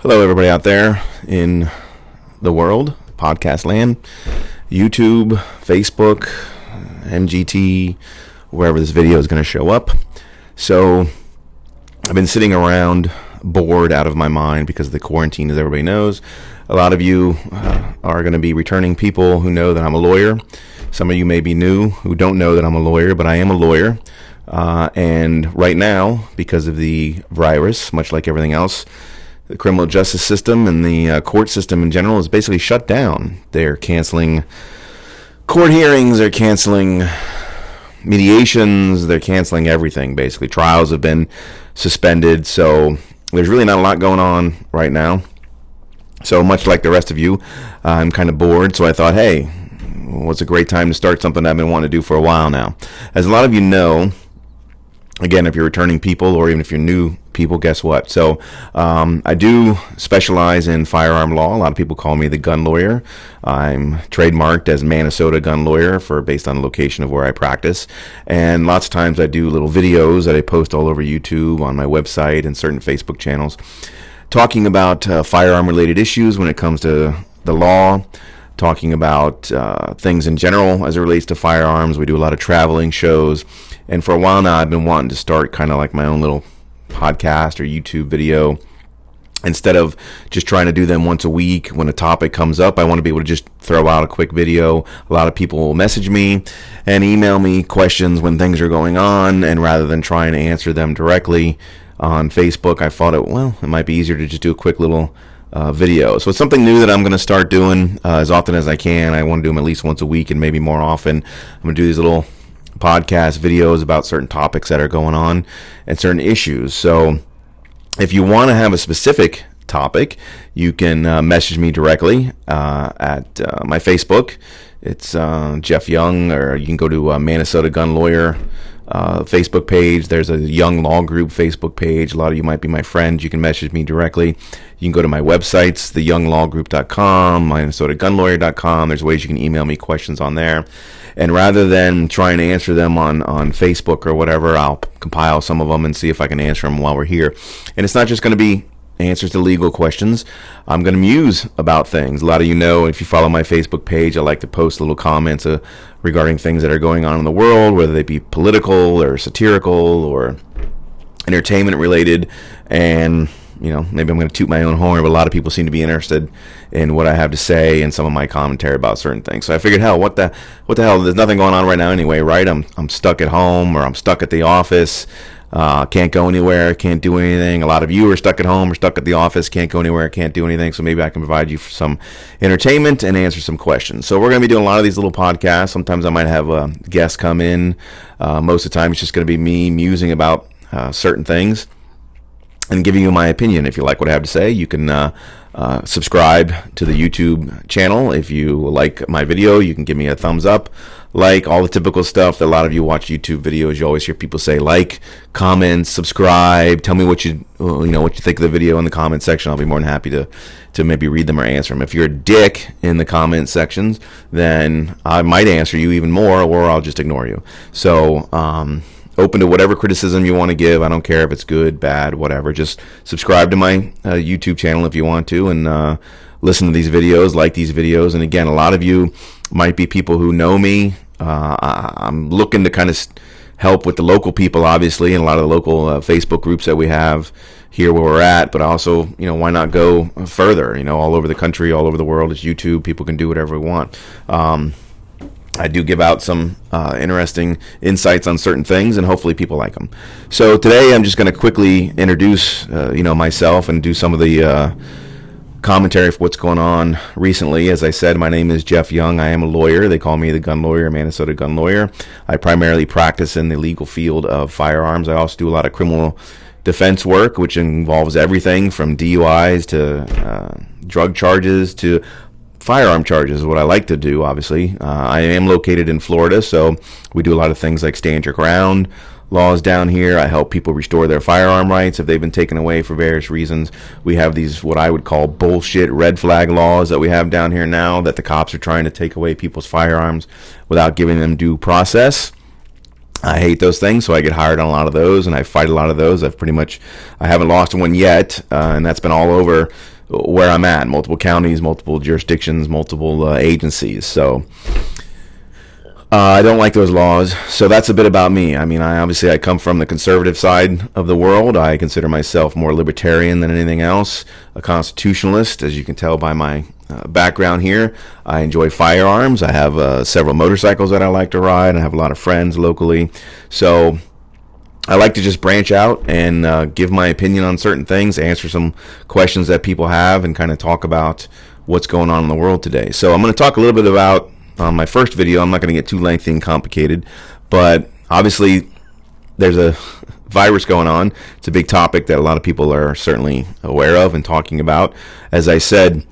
Hello, everybody out there in the world, podcast land, YouTube, Facebook, MGT, wherever this video is going to show up. So I've been sitting around bored out of my mind because of the quarantine, as everybody knows. A lot of you are going to be returning people who know that I'm a lawyer. Some of you may be new who don't know that I'm a lawyer, but I am a lawyer. And right now, because of the virus, much like everything else, the criminal justice system and the court system in general is basically shut down. They're canceling court hearings, they're canceling mediations, they're canceling everything, basically. Trials have been suspended, so there's really not a lot going on right now. So much like the rest of you, I'm kind of bored, so I thought, hey, what's a great time to start something I've been wanting to do for a while now. As a lot of you know, again, if you're returning people or even if you're new people, guess what? So I do specialize in firearm law. A lot of people call me the gun lawyer. I'm trademarked as Minnesota gun lawyer based on the location of where I practice. And lots of times I do little videos that I post all over YouTube, on my website, and certain Facebook channels, talking about firearm related issues when it comes to the law, talking about things in general as it relates to firearms. We do a lot of traveling shows. And for a while now, I've been wanting to start kind of like my own little podcast or YouTube video. Instead of just trying to do them once a week when a topic comes up, I want to be able to just throw out a quick video. A lot of people will message me and email me questions when things are going on. And rather than trying to answer them directly on Facebook, I thought it might be easier to just do a quick little video. So it's something new that I'm going to start doing as often as I can. I want to do them at least once a week and maybe more often. I'm going to do these little podcast videos about certain topics that are going on and certain issues. So if you want to have a specific topic, you can message me directly at my Facebook. It's Jeff Young, or you can go to Minnesota Gun Lawyer Facebook page. There's a Young Law Group Facebook page. A lot of you might be my friends. You can message me directly. You can go to my websites, theyounglawgroup.com, minnesotagunlawyer.com. There's ways you can email me questions on there. And rather than trying to answer them on Facebook or whatever, I'll compile some of them and see if I can answer them while we're here. And it's not just going to be answers to legal questions. I'm going to muse about things. A lot of you know, if you follow my Facebook page, I like to post little comments regarding things that are going on in the world, whether they be political or satirical or entertainment related. And maybe I'm going to toot my own horn, but a lot of people seem to be interested in what I have to say and some of my commentary about certain things. So I figured, hell, what the hell? There's nothing going on right now anyway, right? I'm stuck at home, or I'm stuck at the office. Can't go anywhere, can't do anything. A lot of you are stuck at home or stuck at the office, can't go anywhere, can't do anything. So maybe I can provide you some entertainment and answer some questions. So we're going to be doing a lot of these little podcasts. Sometimes I might have guests come in. Most of the time it's just going to be me musing about certain things and giving you my opinion. If you like what I have to say, you can subscribe to the YouTube channel. If you like my video, you can give me a thumbs up, like all the typical stuff that a lot of you watch YouTube videos. You always hear people say like, comment, subscribe, tell me what you think of the video in the comment section. I'll be more than happy to maybe read them or answer them. If you're a dick in the comment sections, then I might answer you even more, or I'll just ignore you. So open to whatever criticism you want to give. I don't care if it's good, bad, whatever. Just subscribe to my YouTube channel if you want to, and listen to these videos, like these videos. And again, a lot of you might be people who know me. I'm looking to kind of help with the local people, obviously, and a lot of the local Facebook groups that we have here where we're at. But also, why not go further? All over the country, all over the world. It's YouTube. People can do whatever we want. I do give out some interesting insights on certain things, and hopefully people like them. So today I'm just going to quickly introduce myself and do some of the commentary for what's going on recently. As I said, my name is Jeff Young. I am a lawyer. They call me the gun lawyer, Minnesota gun lawyer. I primarily practice in the legal field of firearms. I also do a lot of criminal defense work, which involves everything from DUIs to drug charges to firearm charges is what I like to do, obviously. I am located in Florida, so we do a lot of things like stand your ground laws down here. I help people restore their firearm rights if they've been taken away for various reasons. We have these, what I would call bullshit red flag laws that we have down here now, that the cops are trying to take away people's firearms without giving them due process. I hate those things, so I get hired on a lot of those, and I fight a lot of those. I haven't lost one yet, and that's been all over where I'm at, multiple counties, multiple jurisdictions, multiple agencies. So I don't like those laws. So that's a bit about me. I mean, I come from the conservative side of the world. I consider myself more libertarian than anything else, a constitutionalist, as you can tell by my background here. I enjoy firearms. I have several motorcycles that I like to ride. I have a lot of friends locally. So I like to just branch out and give my opinion on certain things, answer some questions that people have, and kind of talk about what's going on in the world today. So I'm going to talk a little bit about my first video. I'm not going to get too lengthy and complicated, but obviously there's a virus going on. It's a big topic that a lot of people are certainly aware of and talking about. As I said,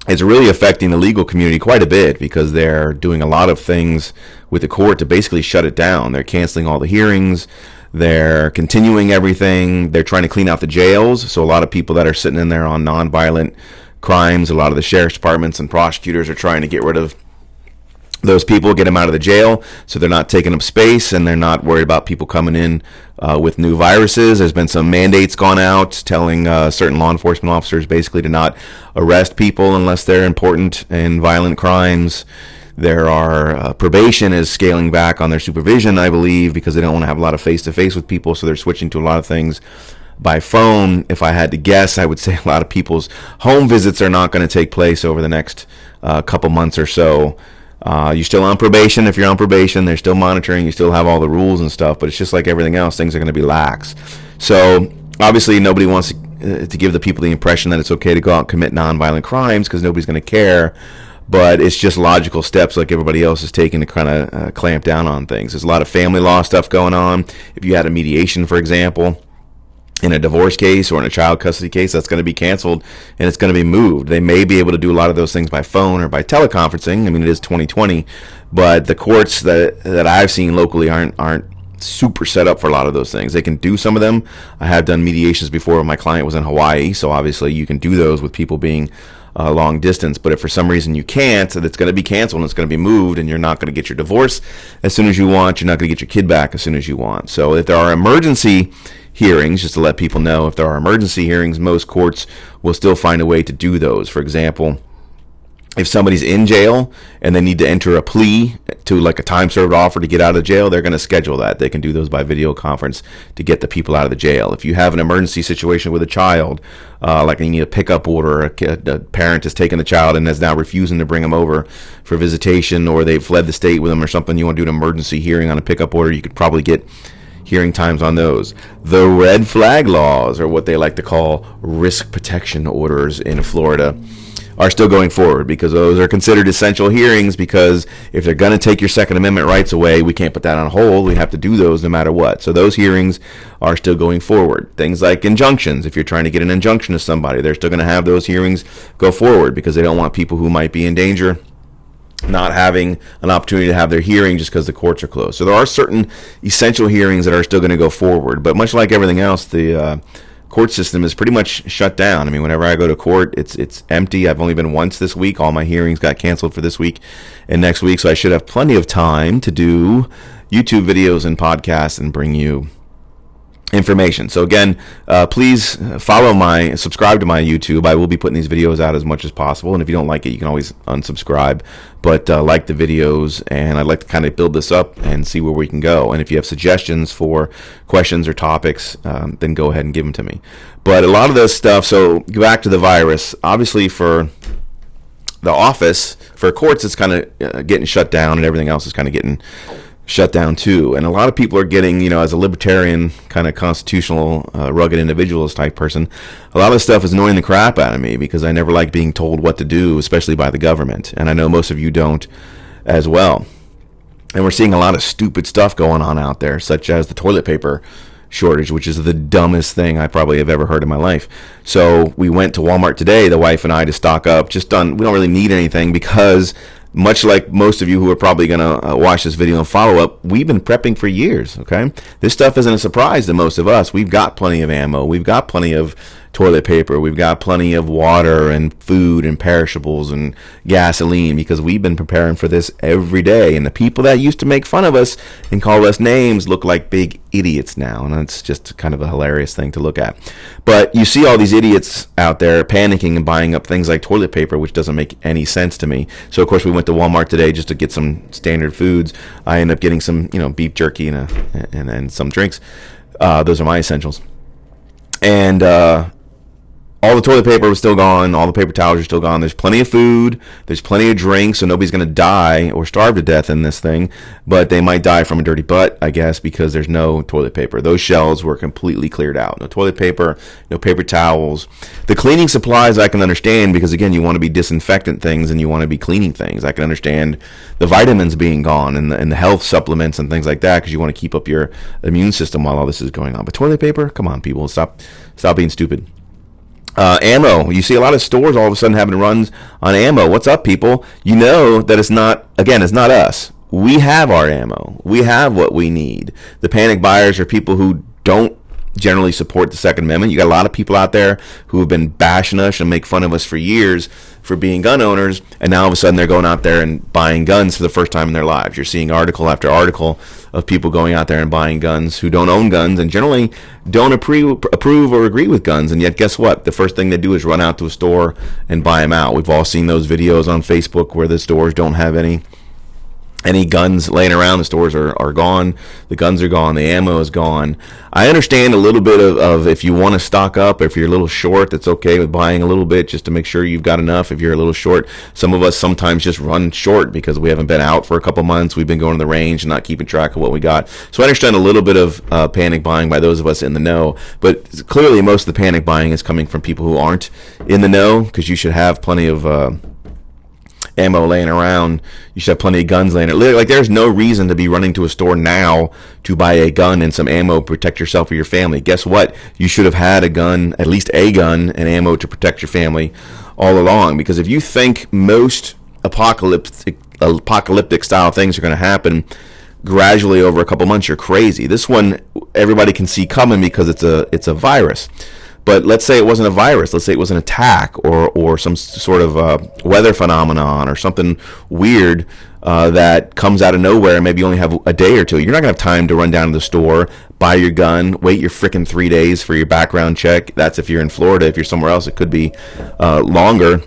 it's really affecting the legal community quite a bit because they're doing a lot of things with the court to basically shut it down. They're canceling all the hearings. They're continuing everything. They're trying to clean out the jails. So a lot of people that are sitting in there on nonviolent crimes, a lot of the sheriff's departments and prosecutors are trying to get rid of those people, get them out of the jail, so they're not taking up space and they're not worried about people coming in with new viruses. There's been some mandates gone out telling certain law enforcement officers basically to not arrest people unless they're important and violent crimes. There are probation is scaling back on their supervision, I believe, because they don't want to have a lot of face-to-face with people, so they're switching to a lot of things by phone. If I had to guess, I would say a lot of people's home visits are not going to take place over the next couple months or so. You're still on probation. If you're on probation, they're still monitoring. You still have all the rules and stuff, but it's just like everything else. Things are going to be lax. So obviously nobody wants to give the people the impression that it's okay to go out and commit nonviolent crimes because nobody's going to care. But it's just logical steps like everybody else is taking to kind of clamp down on things. There's a lot of family law stuff going on. If you had a mediation, for example, in a divorce case or in a child custody case, that's going to be canceled and it's going to be moved. They may be able to do a lot of those things by phone or by teleconferencing. I mean, it is 2020, but the courts that I've seen locally aren't super set up for a lot of those things. They can do some of them. I have done mediations before when my client was in Hawaii, so obviously you can do those with people being long distance. But if for some reason you can't, it's going to be canceled and it's going to be moved, and you're not going to get your divorce as soon as you want. You're not going to get your kid back as soon as you want. So if there are emergency hearings, just to let people know, if there are emergency hearings, most courts will still find a way to do those. For example, if somebody's in jail and they need to enter a plea to like a time served offer to get out of jail, they're going to schedule that. They can do those by video conference to get the people out of the jail. If you have an emergency situation with a child, like you need a pickup order, a parent is taking the child and is now refusing to bring them over for visitation, or they've fled the state with them or something, you want to do an emergency hearing on a pickup order, you could probably get hearing times on those. The red flag laws, or what they like to call risk protection orders in Florida, are still going forward because those are considered essential hearings, because if they're going to take your Second Amendment rights away, we can't put that on hold. We have to do those no matter what. So those hearings are still going forward. Things like injunctions. If you're trying to get an injunction to somebody, they're still going to have those hearings go forward because they don't want people who might be in danger not having an opportunity to have their hearing just because the courts are closed. So there are certain essential hearings that are still going to go forward. But much like everything else, the court system is pretty much shut down. I mean, whenever I go to court, it's empty. I've only been once this week. All my hearings got canceled for this week and next week, so I should have plenty of time to do YouTube videos and podcasts and bring you information. So again, please subscribe to my YouTube. I will be putting these videos out as much as possible, and if you don't like it, you can always unsubscribe, but like the videos, and I'd like to kind of build this up and see where we can go. And if you have suggestions for questions or topics, then go ahead and give them to me. But a lot of this stuff, so back to the virus, obviously for the office, for courts, it's kind of getting shut down, and everything else is kind of getting shut down too. And a lot of people are getting, as a libertarian kind of constitutional rugged individualist type person, a lot of this stuff is annoying the crap out of me because I never like being told what to do, especially by the government, and I know most of you don't as well. And we're seeing a lot of stupid stuff going on out there, such as the toilet paper shortage, which is the dumbest thing I probably have ever heard in my life. So we went to Walmart today, the wife and I, to stock up. We don't really need anything because, much like most of you who are probably going to watch this video and follow up, we've been prepping for years, okay? This stuff isn't a surprise to most of us. We've got plenty of ammo. We've got plenty of toilet paper. We've got plenty of water and food and perishables and gasoline, because we've been preparing for this every day. And the people that used to make fun of us and call us names look like big idiots now. And it's just kind of a hilarious thing to look at. But you see all these idiots out there panicking and buying up things like toilet paper, which doesn't make any sense to me. So, of course, we went to Walmart today just to get some standard foods. I ended up getting some, beef jerky and some drinks. Those are my essentials. And all the toilet paper was still gone. All the paper towels are still gone. There's plenty of food. There's plenty of drinks, so nobody's going to die or starve to death in this thing. But they might die from a dirty butt, I guess, because there's no toilet paper. Those shelves were completely cleared out. No toilet paper, no paper towels. The cleaning supplies I can understand, because, again, you want to be disinfectant things and you want to be cleaning things. I can understand the vitamins being gone and the health supplements and things like that, because you want to keep up your immune system while all this is going on. But toilet paper? Come on, people. Stop being stupid. Ammo. You see a lot of stores all of a sudden having runs on ammo. What's up, people? You know that it's not us. We have our ammo. We have what we need. The panic buyers are people who don't generally support the Second Amendment. You got a lot of people out there who have been bashing us and make fun of us for years for being gun owners, and now all of a sudden they're going out there and buying guns for the first time in their lives. You're seeing article after article of people going out there and buying guns who don't own guns and generally don't approve or agree with guns, and yet guess what? The first thing they do is run out to a store and buy them out. We've all seen those videos on Facebook where the stores don't have any guns laying around. The stores are gone. The guns are gone. The ammo is gone. I understand a little bit of if you want to stock up, if you're a little short, that's okay with buying a little bit just to make sure you've got enough. If you're a little short, some of us sometimes just run short because we haven't been out for a couple months. We've been going to the range and not keeping track of what we got. So I understand a little bit of panic buying by those of us in the know, but clearly most of the panic buying is coming from people who aren't in the know, because you should have plenty of ammo laying around. You should have plenty of guns laying around. Like, there's no reason to be running to a store now to buy a gun and some ammo to protect yourself or your family. Guess what? You should have had a gun, at least a gun and ammo to protect your family all along. Because if you think most apocalyptic style things are going to happen gradually over a couple months, you're crazy. This one everybody can see coming because it's a virus. But let's say it wasn't a virus. Let's say it was an attack or some sort of weather phenomenon or something weird that comes out of nowhere, and maybe you only have a day or two. You're not going to have time to run down to the store, buy your gun, wait your frickin' 3 days for your background check. That's if you're in Florida. If you're somewhere else, it could be longer.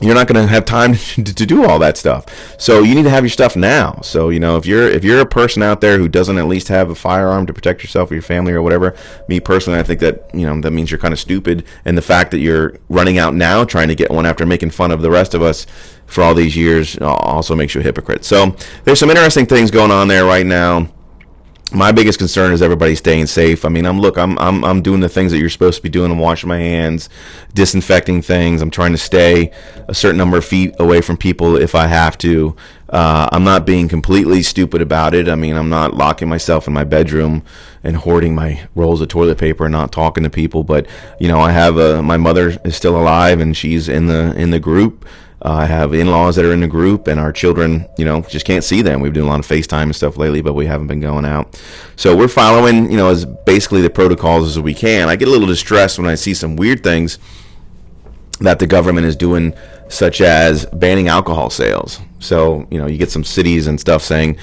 You're not going to have time to do all that stuff. So you need to have your stuff now. So, if you're a person out there who doesn't at least have a firearm to protect yourself or your family or whatever, me personally, I think that, that means you're kind of stupid. And the fact that you're running out now trying to get one after making fun of the rest of us for all these years also makes you a hypocrite. So there's some interesting things going on there right now. My biggest concern is everybody staying safe. I mean, I'm doing the things that you're supposed to be doing. I'm washing my hands, disinfecting things. I'm trying to stay a certain number of feet away from people if I have to. I'm not being completely stupid about it. I mean, I'm not locking myself in my bedroom and hoarding my rolls of toilet paper and not talking to people. But I have my mother is still alive and she's in the group. I have in-laws that are in the group, and our children, just can't see them. We've been doing a lot of FaceTime and stuff lately, but we haven't been going out. So we're following, as basically the protocols as we can. I get a little distressed when I see some weird things that the government is doing, such as banning alcohol sales. So, you get some cities and stuff saying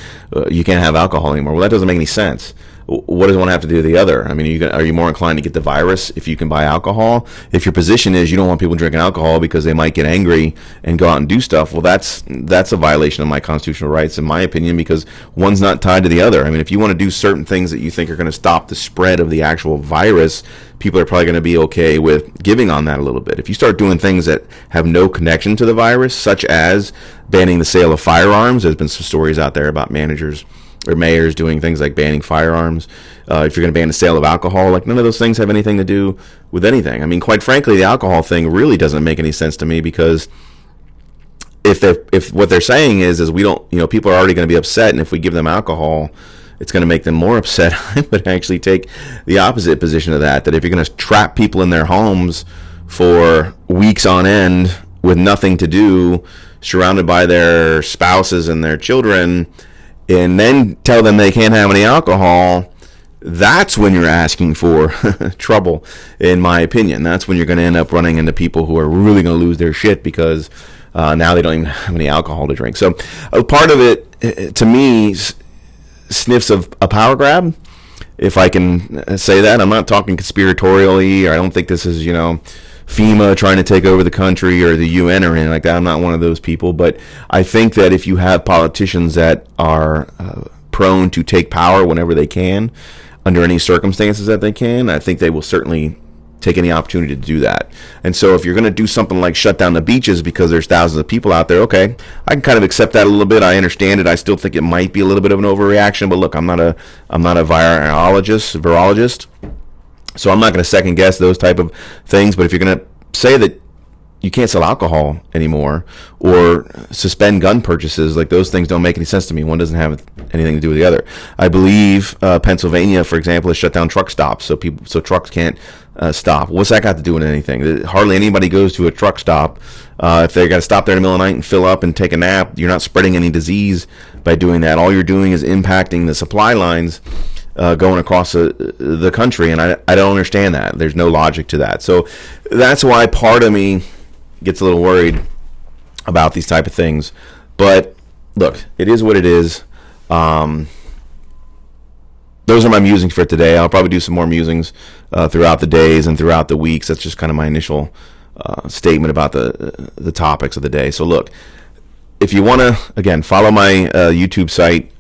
you can't have alcohol anymore. Well, that doesn't make any sense. What does one have to do with the other? I mean, are you more inclined to get the virus if you can buy alcohol? If your position is you don't want people drinking alcohol because they might get angry and go out and do stuff, well, that's a violation of my constitutional rights, in my opinion, because one's not tied to the other. I mean, if you want to do certain things that you think are going to stop the spread of the actual virus, people are probably going to be okay with giving on that a little bit. If you start doing things that have no connection to the virus, such as banning the sale of firearms, there's been some stories out there about managers or mayors doing things like banning firearms. If you're going to ban the sale of alcohol, like, none of those things have anything to do with anything. I mean, quite frankly, the alcohol thing really doesn't make any sense to me, because if what they're saying is we don't, people are already going to be upset, and if we give them alcohol, it's going to make them more upset. I would actually take the opposite position of that if you're going to trap people in their homes for weeks on end with nothing to do, surrounded by their spouses and their children, and then tell them they can't have any alcohol, that's when you're asking for trouble, in my opinion. That's when you're going to end up running into people who are really going to lose their shit because now they don't even have any alcohol to drink. So part of it, to me, sniffs of a power grab, if I can say that. I'm not talking conspiratorially, or I don't think this is, FEMA trying to take over the country or the UN or anything like that. I'm not one of those people. But I think that if you have politicians that are prone to take power whenever they can, under any circumstances that they can, I think they will certainly take any opportunity to do that. And so if you're going to do something like shut down the beaches because there's thousands of people out there, okay, I can kind of accept that a little bit. I understand it. I still think it might be a little bit of an overreaction, but look, I'm not a virologist, so I'm not going to second guess those type of things. But if you're going to say that you can't sell alcohol anymore or suspend gun purchases, like, those things don't make any sense to me. One doesn't have anything to do with the other. I believe Pennsylvania, for example, has shut down truck stops, so trucks can't stop. What's that got to do with anything? Hardly anybody goes to a truck stop. If they got to stop there in the middle of the night and fill up and take a nap, you're not spreading any disease by doing that. All you're doing is impacting the supply lines going across the country, and I don't understand that. There's no logic to that. So that's why part of me gets a little worried about these type of things. But look, it is what it is. Those are my musings for today. I'll probably do some more musings throughout the days and throughout the weeks. That's just kind of my initial statement about the topics of the day. So look, if you want to, again, follow my YouTube site,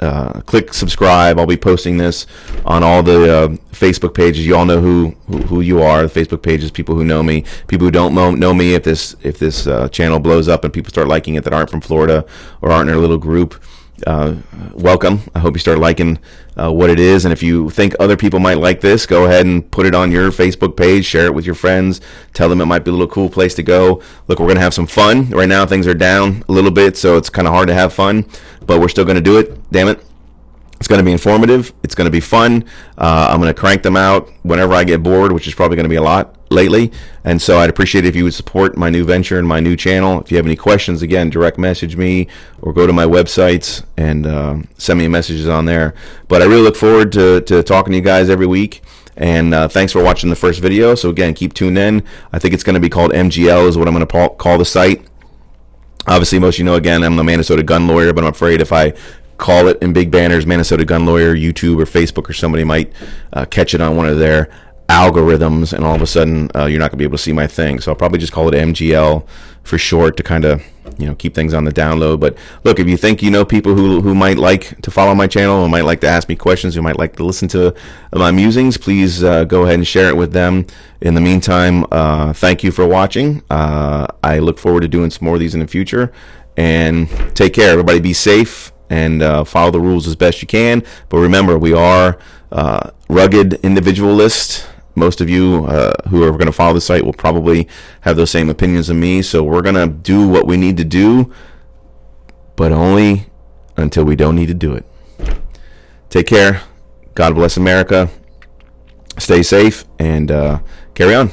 click subscribe. I'll be posting this on all the Facebook pages. You all know who you are. The Facebook pages, people who know me, people who don't know me. If this channel blows up and people start liking it that aren't from Florida or aren't in our little group, welcome. I hope you start liking what it is. And if you think other people might like this, go ahead and put it on your Facebook page, share it with your friends, tell them it might be a little cool place to go. Look, we're going to have some fun. Right now things are down a little bit, so it's kind of hard to have fun, but we're still going to do it. Damn it. It's going to be informative. It's going to be fun. I'm going to crank them out whenever I get bored, which is probably going to be a lot lately. And so I'd appreciate it if you would support my new venture and my new channel. If you have any questions, again, direct message me or go to my websites and send me messages on there. But I really look forward to talking to you guys every week. And thanks for watching the first video. So again, keep tuned in. I think it's going to be called MGL is what I'm going to call the site. Obviously, most of you know, again, I'm a Minnesota gun lawyer, but I'm afraid if I call it in big banners, Minnesota gun lawyer, YouTube or Facebook or somebody might catch it on one of their algorithms, and all of a sudden you're not going to be able to see my thing. So I'll probably just call it MGL for short to kind of keep things on the down low. But look, if you think people who might like to follow my channel, who might like to ask me questions, who might like to listen to my musings, please go ahead and share it with them. In the meantime, thank you for watching. I look forward to doing some more of these in the future, and take care. Everybody be safe and follow the rules as best you can. But remember, we are rugged individualists. Most of you who are going to follow the site will probably have those same opinions of me. So we're going to do what we need to do, but only until we don't need to do it. Take care. God bless America. Stay safe and carry on.